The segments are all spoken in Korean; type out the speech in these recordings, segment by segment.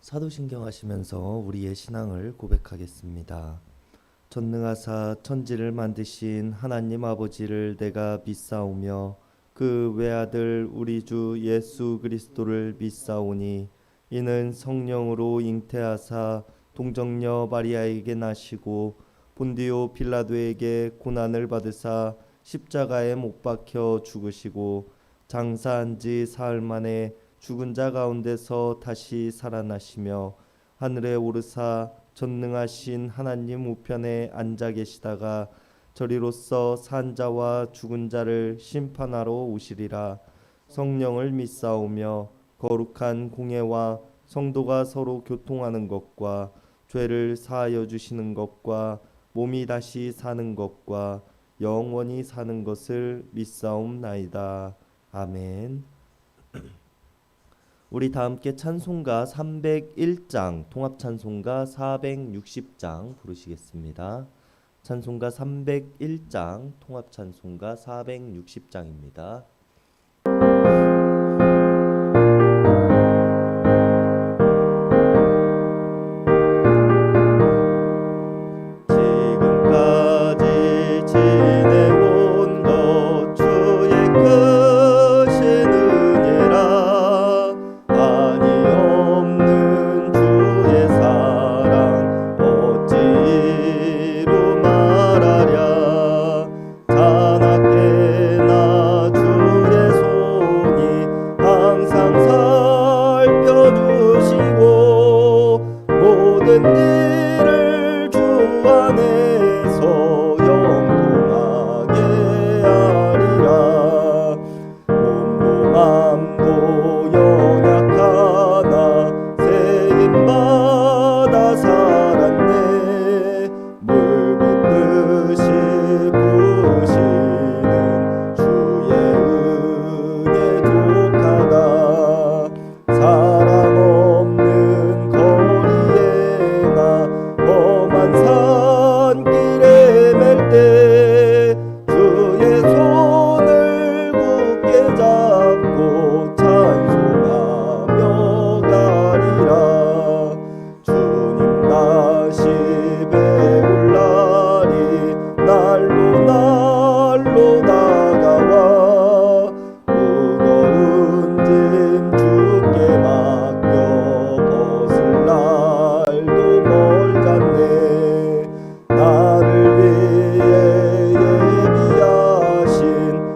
사도신경 하시면서 우리의 신앙을 고백하겠습니다. 전능하사 천지를 만드신 하나님 아버지를 내가 믿사오며 그 외아들 우리 주 예수 그리스도를 믿사오니 이는 성령으로 잉태하사 동정녀 마리아에게 나시고 본디오 빌라도에게 고난을 받으사 십자가에 못 박혀 죽으시고 장사한 지 사흘 만에 죽은 자 가운데서 다시 살아나시며 하늘에 오르사 전능하신 하나님 우편에 앉아 계시다가 저리로서 산 자와 죽은 자를 심판하러 오시리라. 성령을 믿사오며 거룩한 공예와 성도가 서로 교통하는 것과 죄를 사하여 주시는 것과 몸이 다시 사는 것과 영원히 사는 것을 믿사옵나이다. 아멘. 우리 다 함께 찬송가 301장, 통합 찬송가 460장 부르시겠습니다. 찬송가 301장, 통합 찬송가 460장입니다. 지금까지 지내온 것 주의 크신 은혜라 한이 없는 주의 사랑 어찌로 말하랴 자나깨나 주의 손이 항상 살펴주시고 모든 일을 주 안에서 영통하게 하리라. 몸도 맘도 연약하나 세임받아 살았네. 물 붓듯이 부으시는 주의 은혜 독하다. 사랑 없는 거리에 나 험한 산길에 맬 때 주의 손을 굳게 잡고 찬송하며 가리라. 주님 다시 배울 날이 날로 날로 다가와 무거운 짐 주께 맡겨 벗을 날도 멀잖네. 나를 위해 예비하신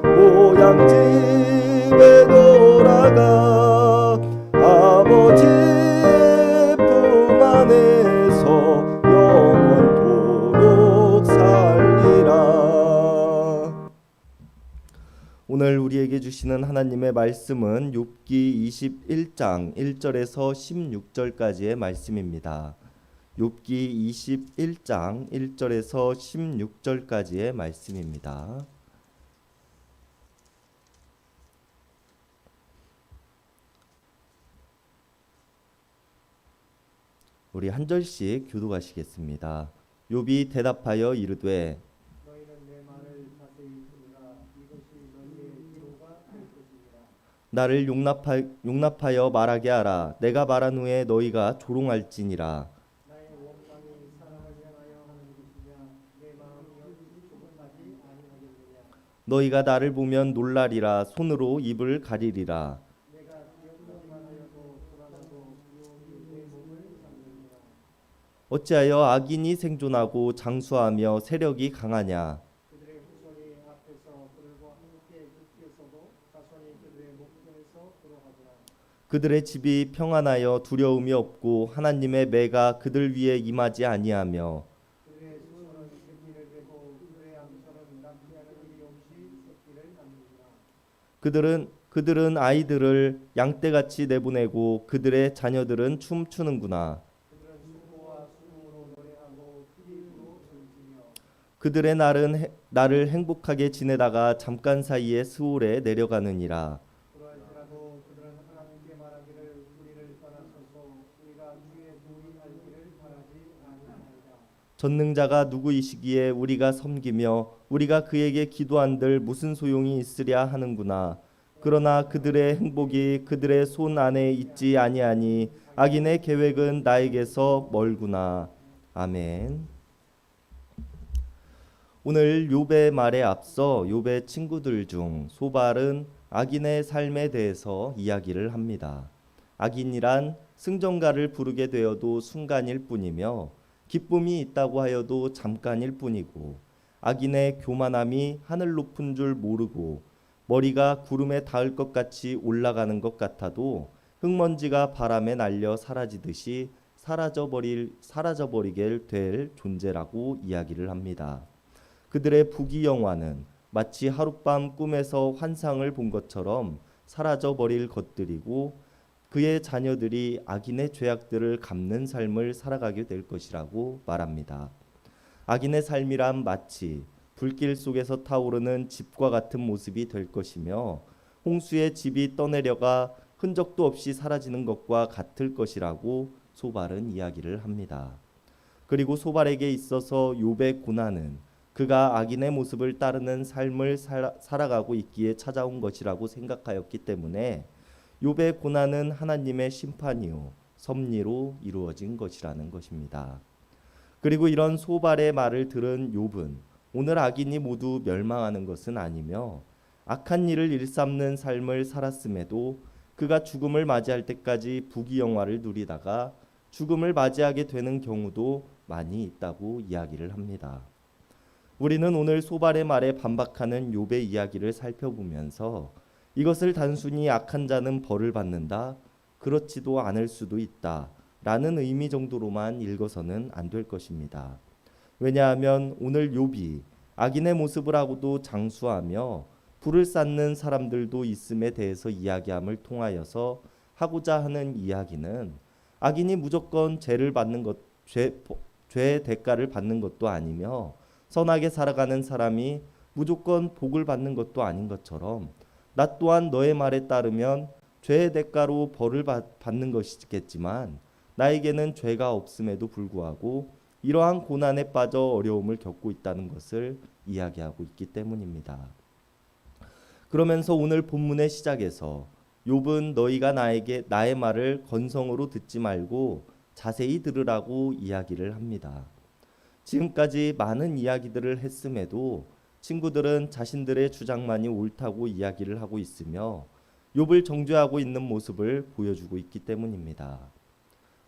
고향 집에 돌아가 아버지의 품 안에서 영원토록 살리라. 오늘 우리에게 주시는 하나님의 말씀은 욥기 21장 1절에서 16절까지의 말씀입니다. 욥기 21장 1절에서 16절까지의 말씀입니다. 우리 한 절씩 교독하시겠습니다. 욥이 대답하여 이르되 너희는 내 말을 자세히 들으라. 이것이 너희의 기로가 될 것이니라. 나를 용납하여 말하게 하라. 내가 말한 후에 너희가 조롱할지니라. 나의 원망이 사람을 향하여 하는 것이냐? 내 마음이 어찌 조금하지 아니하겠느냐? 너희가 나를 보면 놀라리라. 손으로 입을 가리리라. 내가 기억하기만 하여도 불안하고 두려움이 내 몸을 잠그니라. 어찌하여 악인이 생존하고 장수하며 세력이 강하냐? 그들의 후손이 앞에서 그들과 함께 굽혀서도 자손이 그들의 목전에서 들어가더라. 그들의 집이 평안하여 두려움이 없고 하나님의 매가 그들 위에 임하지 아니하며 그들의 수소는 새끼를 베고 그들의 암소는 낭비하는 일이 없이 새끼를 낳는구나. 그들은 아이들을 양떼같이 내보내고 그들의 자녀들은 춤추는구나. 그들은 수고와 수능으로 노래하고 피리로 즐기며 그들의 날을 행복하게 지내다가 잠깐 사이에 스올에 내려가느니라. 그러할지라도 그들은 하나님께 말하기를 우리를 떠나소서 우리가 주의 도리 알기를 바라지 아니하나이다. 전능자가 누구이시기에 우리가 섬기며 우리가 그에게 기도한들 무슨 소용이 있으랴 하는구나. 그러나 그들의 행복이 그들의 손 안에 있지 아니하니 악인의 계획은 나에게서 멀구나. 아멘. 오늘 욥의 말에 앞서 욥의 친구들 중 소발은 악인의 삶에 대해서 이야기를 합니다. 악인이란 승전가를 부르게 되어도 순간일 뿐이며 기쁨이 있다고 하여도 잠깐일 뿐이고 악인의 교만함이 하늘 높은 줄 모르고 머리가 구름에 닿을 것 같이 올라가는 것 같아도 흙먼지가 바람에 날려 사라지듯이 사라져버리게 될 존재라고 이야기를 합니다. 그들의 부귀영화는 마치 하룻밤 꿈에서 환상을 본 것처럼 사라져버릴 것들이고 그의 자녀들이 악인의 죄악들을 갚는 삶을 살아가게 될 것이라고 말합니다. 악인의 삶이란 마치 불길 속에서 타오르는 집과 같은 모습이 될 것이며 홍수의 집이 떠내려가 흔적도 없이 사라지는 것과 같을 것이라고 소발은 이야기를 합니다. 그리고 소발에게 있어서 욥의 고난은 그가 악인의 모습을 따르는 삶을 살아가고 있기에 찾아온 것이라고 생각하였기 때문에 욥의 고난은 하나님의 심판이요 섭리로 이루어진 것이라는 것입니다. 그리고 이런 소발의 말을 들은 욥은 오늘 악인이 모두 멸망하는 것은 아니며 악한 일을 일삼는 삶을 살았음에도 그가 죽음을 맞이할 때까지 부귀영화를 누리다가 죽음을 맞이하게 되는 경우도 많이 있다고 이야기를 합니다. 우리는 오늘 소발의 말에 반박하는 욥의 이야기를 살펴보면서 이것을 단순히 악한 자는 벌을 받는다, 그렇지도 않을 수도 있다 라는 의미 정도로만 읽어서는 안 될 것입니다. 왜냐하면 오늘 욥이 악인의 모습을 하고도 장수하며 불을 쌓는 사람들도 있음에 대해서 이야기함을 통하여서 하고자 하는 이야기는 악인이 무조건 죄의 대가를 받는 것도 아니며 선하게 살아가는 사람이 무조건 복을 받는 것도 아닌 것처럼 나 또한 너의 말에 따르면 죄의 대가로 벌을 받는 것이겠지만 나에게는 죄가 없음에도 불구하고 이러한 고난에 빠져 어려움을 겪고 있다는 것을 이야기하고 있기 때문입니다. 그러면서 오늘 본문의 시작에서 욥은 너희가 나의 말을 건성으로 듣지 말고 자세히 들으라고 이야기를 합니다. 지금까지 많은 이야기들을 했음에도 친구들은 자신들의 주장만이 옳다고 이야기를 하고 있으며 욥을 정죄하고 있는 모습을 보여주고 있기 때문입니다.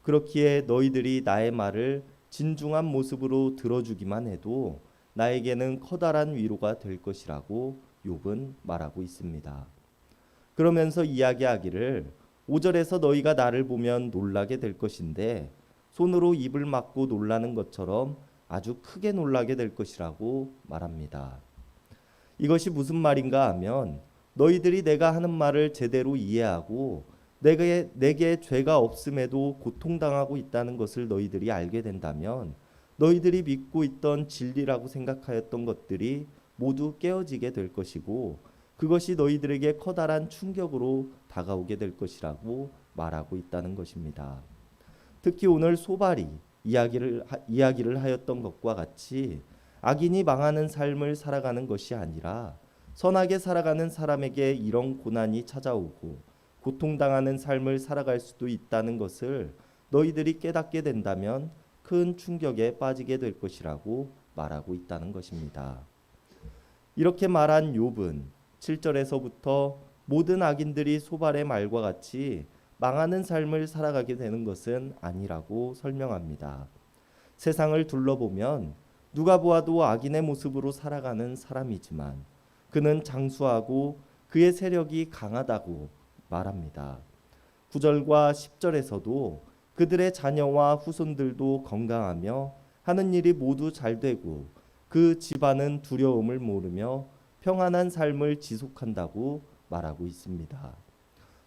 그렇기에 너희들이 나의 말을 진중한 모습으로 들어주기만 해도 나에게는 커다란 위로가 될 것이라고 욥은 말하고 있습니다. 그러면서 이야기하기를 5절에서 너희가 나를 보면 놀라게 될 것인데 손으로 입을 막고 놀라는 것처럼 아주 크게 놀라게 될 것이라고 말합니다. 이것이 무슨 말인가 하면 너희들이 내가 하는 말을 제대로 이해하고 내게 죄가 없음에도 고통당하고 있다는 것을 너희들이 알게 된다면 너희들이 믿고 있던 진리라고 생각하였던 것들이 모두 깨어지게 될 것이고 그것이 너희들에게 커다란 충격으로 다가오게 될 것이라고 말하고 있다는 것입니다. 특히 오늘 소발이 이야기를 하였던 것과 같이 악인이 망하는 삶을 살아가는 것이 아니라 선하게 살아가는 사람에게 이런 고난이 찾아오고 고통당하는 삶을 살아갈 수도 있다는 것을 너희들이 깨닫게 된다면 큰 충격에 빠지게 될 것이라고 말하고 있다는 것입니다. 이렇게 말한 욥은 7절에서부터 모든 악인들이 소발의 말과 같이 망하는 삶을 살아가게 되는 것은 아니라고 설명합니다. 세상을 둘러보면 누가 보아도 악인의 모습으로 살아가는 사람이지만 그는 장수하고 그의 세력이 강하다고 말합니다. 9절과 10절에서도 그들의 자녀와 후손들도 건강하며 하는 일이 모두 잘되고 그 집안은 두려움을 모르며 평안한 삶을 지속한다고 말하고 있습니다.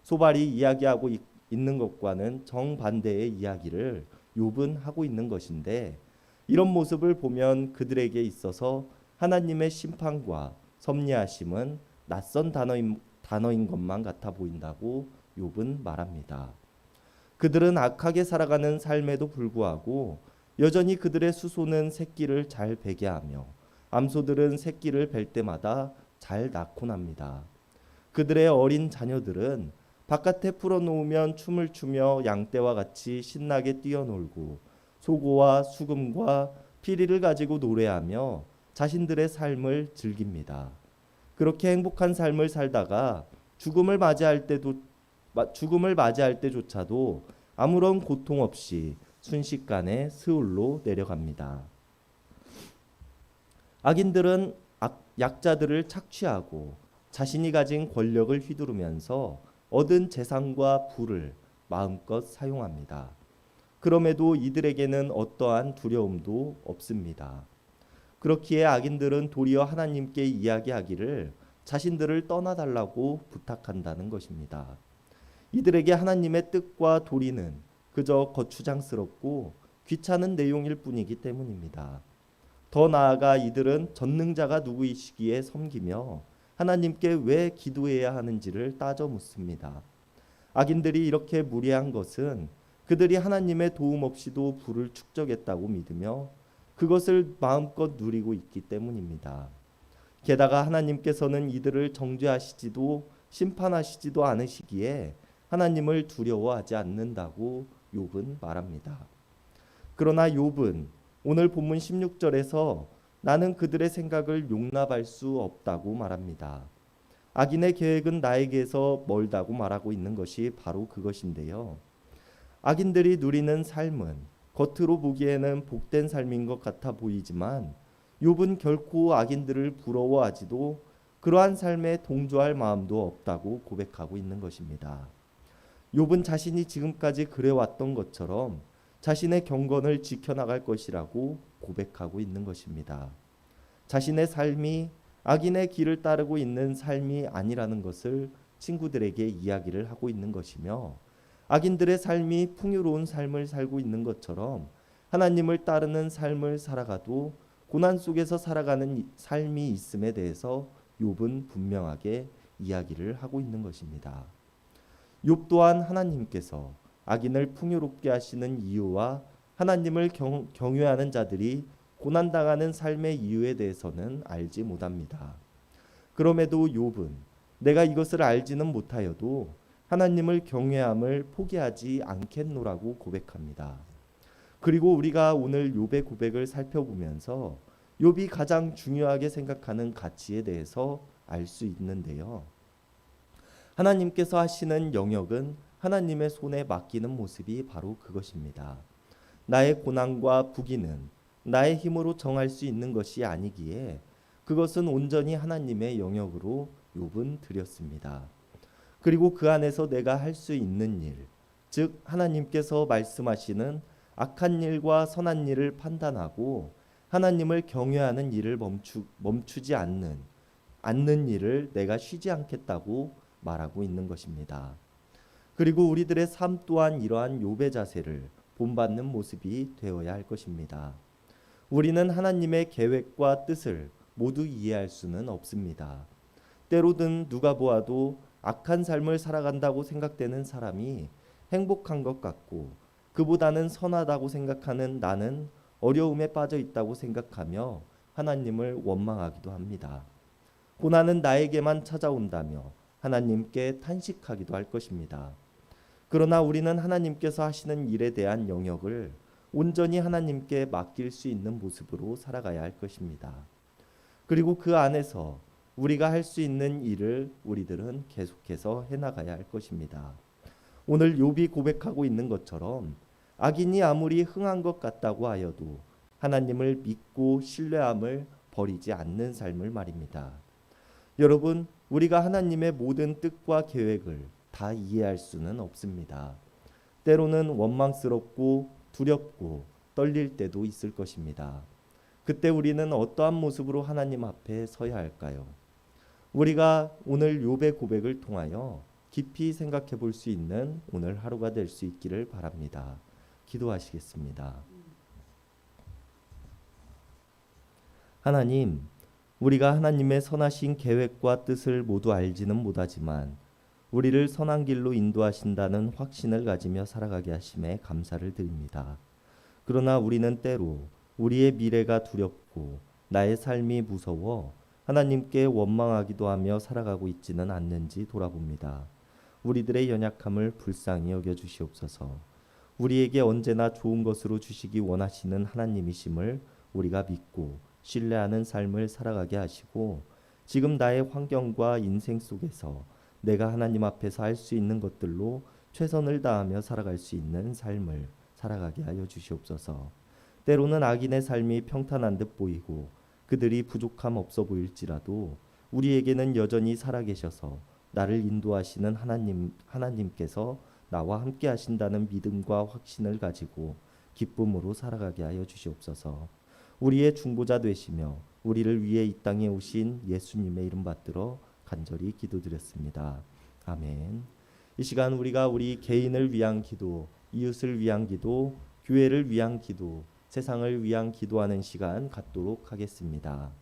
소발이 이야기하고 있는 것과는 정반대의 이야기를 욥은 하고 있는 것인데 이런 모습을 보면 그들에게 있어서 하나님의 심판과 섭리하심은 낯선 단어인 것만 같아 보인다고 욥은 말합니다. 그들은 악하게 살아가는 삶에도 불구하고 여전히 그들의 수소는 새끼를 잘 베게 하며 암소들은 새끼를 뵐 때마다 잘 낳곤 합니다. 그들의 어린 자녀들은 바깥에 풀어놓으면 춤을 추며 양떼와 같이 신나게 뛰어놀고 소고와 수금과 피리를 가지고 노래하며 자신들의 삶을 즐깁니다. 그렇게 행복한 삶을 살다가 죽음을 맞이할 때조차도 아무런 고통 없이 순식간에 스울로 내려갑니다. 악인들은 약자들을 착취하고 자신이 가진 권력을 휘두르면서 얻은 재산과 부를 마음껏 사용합니다. 그럼에도 이들에게는 어떠한 두려움도 없습니다. 그렇기에 악인들은 도리어 하나님께 이야기하기를 자신들을 떠나달라고 부탁한다는 것입니다. 이들에게 하나님의 뜻과 도리는 그저 거추장스럽고 귀찮은 내용일 뿐이기 때문입니다. 더 나아가 이들은 전능자가 누구이시기에 섬기며 하나님께 왜 기도해야 하는지를 따져 묻습니다. 악인들이 이렇게 무례한 것은 그들이 하나님의 도움 없이도 부를 축적했다고 믿으며 그것을 마음껏 누리고 있기 때문입니다. 게다가 하나님께서는 이들을 정죄하시지도 심판하시지도 않으시기에 하나님을 두려워하지 않는다고 욥은 말합니다. 그러나 욥은 오늘 본문 16절에서 나는 그들의 생각을 용납할 수 없다고 말합니다. 악인의 계획은 나에게서 멀다고 말하고 있는 것이 바로 그것인데요. 악인들이 누리는 삶은 겉으로 보기에는 복된 삶인 것 같아 보이지만 욥은 결코 악인들을 부러워하지도 그러한 삶에 동조할 마음도 없다고 고백하고 있는 것입니다. 욥은 자신이 지금까지 그래왔던 것처럼 자신의 경건을 지켜나갈 것이라고 고백하고 있는 것입니다. 자신의 삶이 악인의 길을 따르고 있는 삶이 아니라는 것을 친구들에게 이야기를 하고 있는 것이며 악인들의 삶이 풍요로운 삶을 살고 있는 것처럼 하나님을 따르는 삶을 살아가도 고난 속에서 살아가는 삶이 있음에 대해서 욥은 분명하게 이야기를 하고 있는 것입니다. 욥 또한 하나님께서 악인을 풍요롭게 하시는 이유와 하나님을 경외하는 자들이 고난당하는 삶의 이유에 대해서는 알지 못합니다. 그럼에도 욥은 내가 이것을 알지는 못하여도 하나님을 경외함을 포기하지 않겠노라고 고백합니다. 그리고 우리가 오늘 욥의 고백을 살펴보면서 욥이 가장 중요하게 생각하는 가치에 대해서 알 수 있는데요. 하나님께서 하시는 영역은 하나님의 손에 맡기는 모습이 바로 그것입니다. 나의 고난과 부귀는 나의 힘으로 정할 수 있는 것이 아니기에 그것은 온전히 하나님의 영역으로 욥은 드렸습니다. 그리고 그 안에서 내가 할 수 있는 일, 즉 하나님께서 말씀하시는 악한 일과 선한 일을 판단하고 하나님을 경외하는 일을 멈추지 않는 일을 내가 쉬지 않겠다고 말하고 있는 것입니다. 그리고 우리들의 삶 또한 이러한 욥의 자세를 본받는 모습이 되어야 할 것입니다. 우리는 하나님의 계획과 뜻을 모두 이해할 수는 없습니다. 때로는 누가 보아도 악한 삶을 살아간다고 생각되는 사람이 행복한 것 같고 그보다는 선하다고 생각하는 나는 어려움에 빠져 있다고 생각하며 하나님을 원망하기도 합니다. 고난은 나에게만 찾아온다며 하나님께 탄식하기도 할 것입니다. 그러나 우리는 하나님께서 하시는 일에 대한 영역을 온전히 하나님께 맡길 수 있는 모습으로 살아가야 할 것입니다. 그리고 그 안에서 우리가 할 수 있는 일을 우리들은 계속해서 해나가야 할 것입니다. 오늘 욥이 고백하고 있는 것처럼 악인이 아무리 흥한 것 같다고 하여도 하나님을 믿고 신뢰함을 버리지 않는 삶을 말입니다. 여러분, 우리가 하나님의 모든 뜻과 계획을 다 이해할 수는 없습니다. 때로는 원망스럽고 두렵고 떨릴 때도 있을 것입니다. 그때 우리는 어떠한 모습으로 하나님 앞에 서야 할까요? 우리가 오늘 욥의 고백을 통하여 깊이 생각해 볼 수 있는 오늘 하루가 될 수 있기를 바랍니다. 기도하시겠습니다. 하나님, 우리가 하나님의 선하신 계획과 뜻을 모두 알지는 못하지만 우리를 선한 길로 인도하신다는 확신을 가지며 살아가게 하심에 감사를 드립니다. 그러나 우리는 때로 우리의 미래가 두렵고 나의 삶이 무서워 하나님께 원망하기도 하며 살아가고 있지는 않는지 돌아봅니다. 우리들의 연약함을 불쌍히 여겨 주시옵소서. 우리에게 언제나 좋은 것으로 주시기 원하시는 하나님이심을 우리가 믿고 신뢰하는 삶을 살아가게 하시고, 지금 나의 환경과 인생 속에서 내가 하나님 앞에서 할 수 있는 것들로 최선을 다하며 살아갈 수 있는 삶을 살아가게 하여 주시옵소서. 때로는 악인의 삶이 평탄한 듯 보이고 그들이 부족함 없어 보일지라도 우리에게는 여전히 살아계셔서 나를 인도하시는 하나님께서 나와 함께 하신다는 믿음과 확신을 가지고 기쁨으로 살아가게 하여 주시옵소서. 우리의 중보자 되시며 우리를 위해 이 땅에 오신 예수님의 이름 받들어 간절히 기도드렸습니다. 아멘. 이 시간 우리가 우리 개인을 위한 기도, 이웃을 위한 기도, 교회를 위한 기도, 세상을 위한 기도하는 시간 갖도록 하겠습니다.